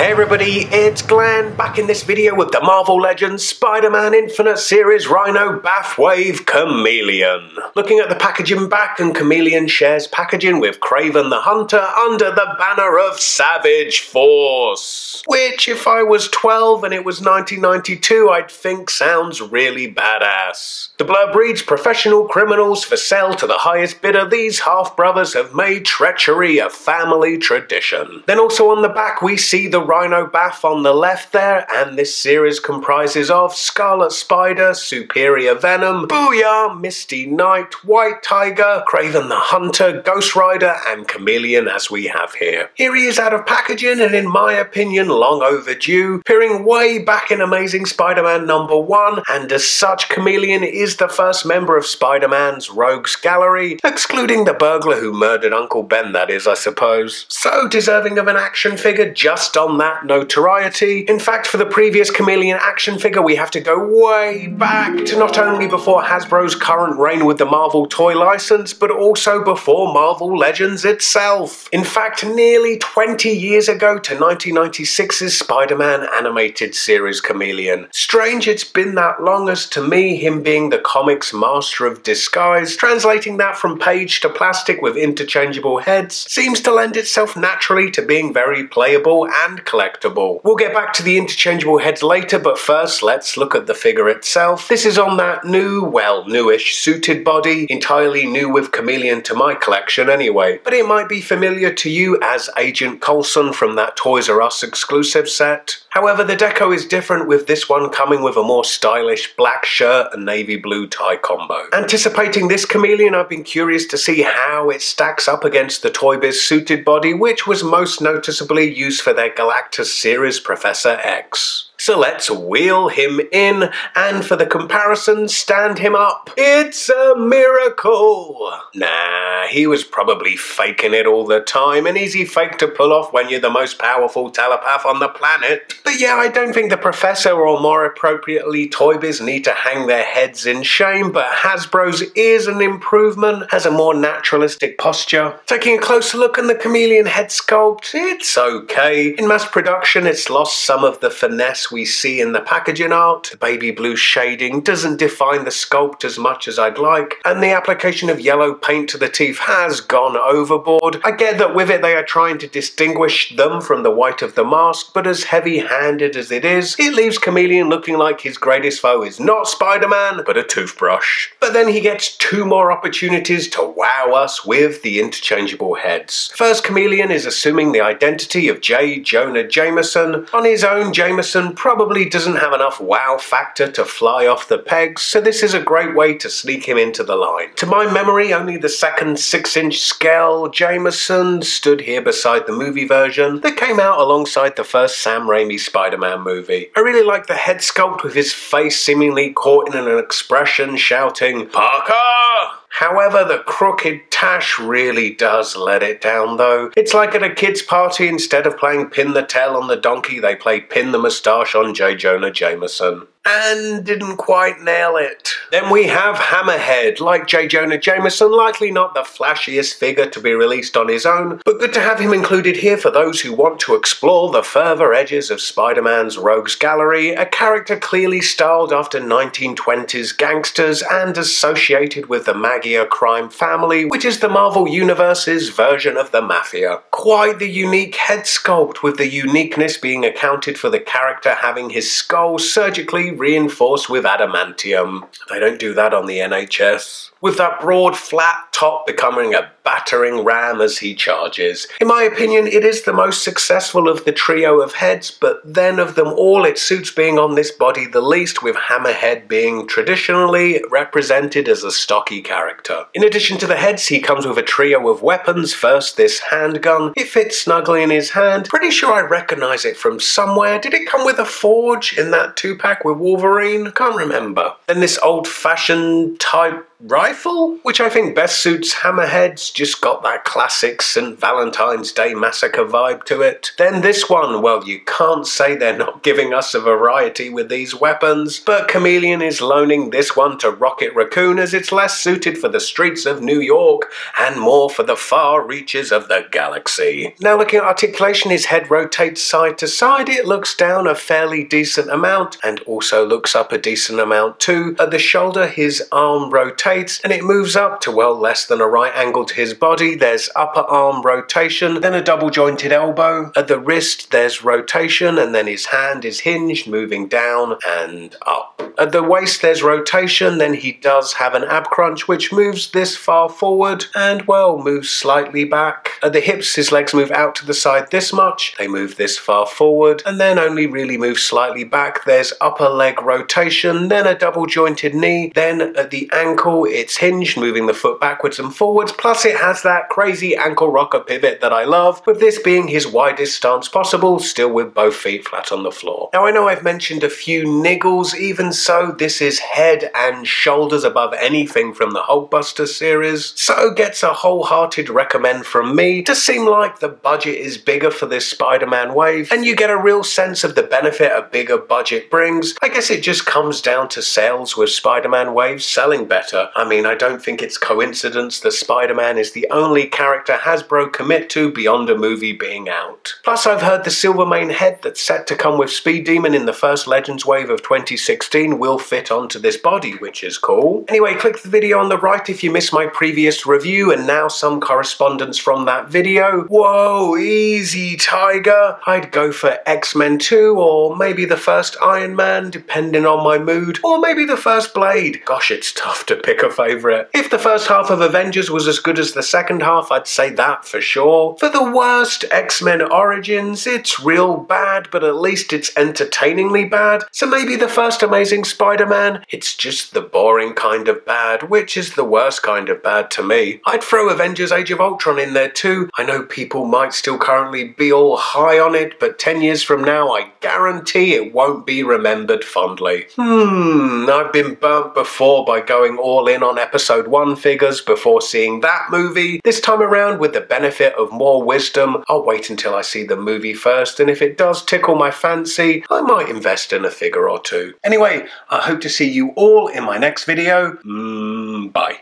Hey everybody, it's Glenn, back in this video with the Marvel Legends Spider-Man Infinite Series Rhino Bathwave Chameleon. Looking at the packaging back, and Chameleon shares packaging with Kraven the Hunter under the banner of Savage Force. Which, if I was 12 and it was 1992, I'd think sounds really badass. The blurb reads, professional criminals for sale to the highest bidder, these half-brothers have made treachery a family tradition. Then also on the back we see the Rhino Bath on the left there, and this series comprises of Scarlet Spider, Superior Venom, Booyah, Misty Knight, White Tiger, Kraven the Hunter, Ghost Rider, and Chameleon as we have here. Here he is out of packaging, and in my opinion long overdue, appearing way back in Amazing Spider-Man #1, and as such Chameleon is the first member of Spider-Man's Rogues Gallery, excluding the burglar who murdered Uncle Ben, that is, I suppose. So deserving of an action figure just on that notoriety. In fact, for the previous Chameleon action figure we have to go way back to not only before Hasbro's current reign with the Marvel toy license, but also before Marvel Legends itself. In fact, nearly 20 years ago to 1996's Spider-Man animated series Chameleon. Strange it's been that long, as to me him being the comics master of disguise, translating that from page to plastic with interchangeable heads, seems to lend itself naturally to being very playable and collectible. We'll get back to the interchangeable heads later, but first let's look at the figure itself. This is on that new, well, newish suited body, entirely new with Chameleon to my collection anyway, but it might be familiar to you as Agent Coulson from that Toys R Us exclusive set. However, the deco is different, with this one coming with a more stylish black shirt and navy blue tie combo. Anticipating this Chameleon, I've been curious to see how it stacks up against the Toy Biz suited body, which was most noticeably used for their Galactus series Professor X. So let's wheel him in, and for the comparison, stand him up. It's a miracle! Nah, he was probably faking it all the time, an easy fake to pull off when you're the most powerful telepath on the planet. But yeah, I don't think the Professor, or more appropriately Toy Biz, need to hang their heads in shame, but Hasbro's is an improvement, has a more naturalistic posture. Taking a closer look at the Chameleon head sculpt, it's okay. In mass production it's lost some of the finesse we see in the packaging art. The baby blue shading doesn't define the sculpt as much as I'd like, and the application of yellow paint to the teeth has gone overboard. I get that with it they are trying to distinguish them from the white of the mask, but as heavy-handed as it is, it leaves Chameleon looking like his greatest foe is not Spider-Man, but a toothbrush. But then he gets two more opportunities to wow us with the interchangeable heads. First, Chameleon is assuming the identity of Jonah Jameson. On his own, Jameson probably doesn't have enough wow factor to fly off the pegs, so this is a great way to sneak him into the line. To my memory, only the second 6-inch scale Jameson stood here beside the movie version that came out alongside the first Sam Raimi Spider-Man movie. I really like the head sculpt with his face seemingly caught in an expression shouting, "Parker!" However, the crooked tash really does let it down though. It's like at a kid's party, instead of playing pin the tail on the donkey, they played pin the moustache on Jonah Jameson. And didn't quite nail it. Then we have Hammerhead. Like Jonah Jameson, likely not the flashiest figure to be released on his own, but good to have him included here for those who want to explore the further edges of Spider-Man's Rogues Gallery, a character clearly styled after 1920s gangsters and associated with the Maggia crime family, which is the Marvel Universe's version of the Mafia. Quite the unique head sculpt, with the uniqueness being accounted for the character having his skull surgically reinforced with adamantium. They don't do that on the NHS. With that broad, flat top becoming a battering ram as he charges. In my opinion, it is the most successful of the trio of heads, but then of them all it suits being on this body the least, with Hammerhead being traditionally represented as a stocky character. In addition to the heads, he comes with a trio of weapons. First, this handgun. It fits snugly in his hand. Pretty sure I recognize it from somewhere. Did it come with a forge in that 2-pack with Wolverine? Can't remember. Then this old-fashioned type rifle, which I think best suits Hammerhead's. Just got that classic St. Valentine's Day Massacre vibe to it. Then this one, well, you can't say they're not giving us a variety with these weapons, but Chameleon is loaning this one to Rocket Raccoon as it's less suited for the streets of New York and more for the far reaches of the galaxy. Now looking at articulation, his head rotates side to side. It looks down a fairly decent amount and also looks up a decent amount too. At the shoulder, his arm rotates and it moves up to well less than a right angle to his body. There's upper arm rotation, then a double jointed elbow. At the wrist there's rotation and then his hand is hinged, moving down and up. At the waist there's rotation, then he does have an ab crunch which moves this far forward and well moves slightly back. At the hips his legs move out to the side this much, they move this far forward and then only really move slightly back. There's upper leg rotation, then a double jointed knee, then at the ankle it's hinged, moving the foot backwards and forwards, plus it has that crazy ankle rocker pivot that I love, with this being his widest stance possible, still with both feet flat on the floor. Now I know I've mentioned a few niggles, even so this is head and shoulders above anything from the Hulkbuster series, so gets a wholehearted recommend from me. It does seem like the budget is bigger for this Spider-Man wave, and you get a real sense of the benefit a bigger budget brings. I guess it just comes down to sales, with Spider-Man waves selling better. I mean, I don't think it's coincidence that Spider-Man is the only character Hasbro commit to beyond a movie being out. Plus, I've heard the Silvermane head that's set to come with Speed Demon in the first Legends wave of 2016 will fit onto this body, which is cool. Anyway, click the video on the right if you missed my previous review, and now some correspondence from that video. Whoa, easy, Tiger. I'd go for X-Men 2, or maybe the first Iron Man, depending on my mood, or maybe the first Blade. Gosh, it's tough to pick a favourite. If the first half of Avengers was as good as the second half, I'd say that for sure. For the worst, X-Men Origins, it's real bad, but at least it's entertainingly bad. So maybe the first Amazing Spider-Man, it's just the boring kind of bad, which is the worst kind of bad to me. I'd throw Avengers Age of Ultron in there too. I know people might still currently be all high on it, but 10 years from now, I guarantee it won't be remembered fondly. I've been burnt before by going all in on episode 1 figures before seeing that movie. This time around, with the benefit of more wisdom, I'll wait until I see the movie first, and if it does tickle my fancy, I might invest in a figure or two. Anyway, I hope to see you all in my next video. Bye.